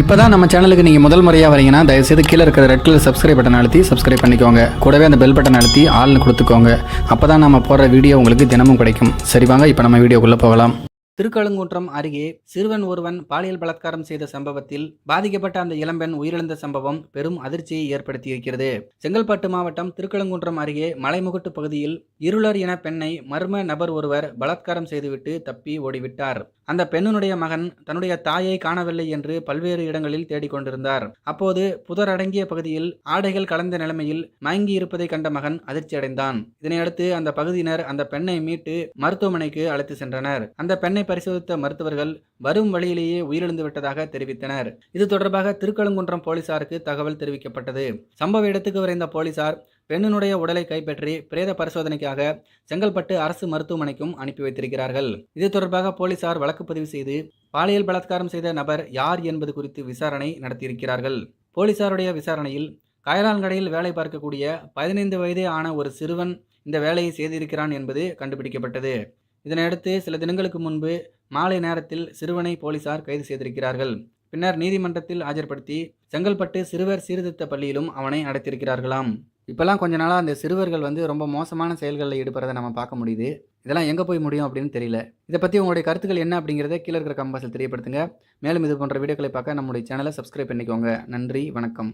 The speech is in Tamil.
இப்போதான் நம்ம சேனலுக்கு நீங்கள் முதல் முறையாக வரீங்கன்னா தயவுசெய்து கீழே இருக்கிற ரெட் கலர் சப்ஸ்கிரைப் பட்டன் அழுத்தி சப்ஸ்கிரைப் பண்ணிக்கோங்க. கூடவே அந்த பெல் பட்டன் அழுத்தி ஆள்னு கொடுத்துக்கோங்க. அப்போ தான் நம்ம போடுற வீடியோ உங்களுக்கு தினமும் கிடைக்கும். சரி வாங்க இப்போ நம்ம வீடியோக்குள்ளே போகலாம். திருக்கழுங்குன்றம் அருகே சிறுவன் ஒருவன் பாலியல் பலாத்காரம் செய்த சம்பவத்தில் பாதிக்கப்பட்ட அந்த இளம்பெண் உயிரிழந்த சம்பவம் பெரும் அதிர்ச்சியை ஏற்படுத்தியிருக்கிறது. செங்கல்பட்டு மாவட்டம் திருக்கழுங்குன்றம் அருகே மலைமுகட்டு பகுதியில் இருளர் என பெண்ணை மர்ம நபர் ஒருவர் பலாத்காரம் செய்துவிட்டு தப்பி ஓடிவிட்டார். அந்த பெண்ணினுடைய மகன் தன்னுடைய தாயை காணவில்லை என்று பல்வேறு இடங்களில் தேடிக்கொண்டிருந்தார். அப்போது புதர் அடங்கிய பகுதியில் ஆடைகள் கலந்த நிலைமையில் மயங்கி இருப்பதை கண்ட மகன் அதிர்ச்சி அடைந்தான். இதனையடுத்து அந்த பகுதியினர் அந்த பெண்ணை மீட்டு மருத்துவமனைக்கு அழைத்து சென்றனர். அந்த பெண்ணை பரிசோதித்த மருத்துவர்கள் வரும் வழியிலேயே உயிரிழந்து விட்டதாக தெரிவித்தனர். இது தொடர்பாக திருக்கழுங்குன்றம் போலீசாருக்கு தகவல் தெரிவிக்கப்பட்டது. சம்பவ இடத்துக்கு விரைந்த போலீசார் பெண்ணினுடைய உடலை கைப்பற்றி பிரேத பரிசோதனைக்காக செங்கல்பட்டு அரசு மருத்துவமனைக்கும் அனுப்பி வைத்திருக்கிறார்கள். இது தொடர்பாக போலீசார் வழக்கு பதிவு செய்து பாலியல் பலாத்காரம் செய்த நபர் யார் என்பது குறித்து விசாரணை நடத்தியிருக்கிறார்கள். போலீசாருடைய விசாரணையில் காயலான்கடையில் வேலை பார்க்கக்கூடிய 15 வயதே ஆன ஒரு சிறுவன் இந்த வேலையை செய்திருக்கிறான் என்பது கண்டுபிடிக்கப்பட்டது. இதனையடுத்து சில தினங்களுக்கு முன்பு மாலை நேரத்தில் சிறுவனை போலீசார் கைது செய்திருக்கிறார்கள். பின்னர் நீதிமன்றத்தில் ஆஜர்படுத்தி செங்கல்பட்டு சிறுவர் சீர்திருத்த பள்ளியிலும் அவனை அடைத்திருக்கிறார்களாம். இப்போல்லாம் கொஞ்ச நாளாக அந்த சிறுவர்கள் ரொம்ப மோசமான செயல்களில் ஈடுபடுறதை நம்ம பார்க்க முடியுது. இதெல்லாம் எங்கே போய் முடியும் அப்படின்னு தெரியல. இதை பற்றி உங்களுடைய கருத்துக்கள் என்ன அப்படிங்கிறத கீழே இருக்கிற கமெண்ட் பாக்ஸில் தெரியப்படுத்துங்க. மேலும் இது போன்ற வீடியோக்களை பார்க்க நம்முடைய சேனலை சப்ஸ்கிரைப் பண்ணிக்கோங்க. நன்றி, வணக்கம்.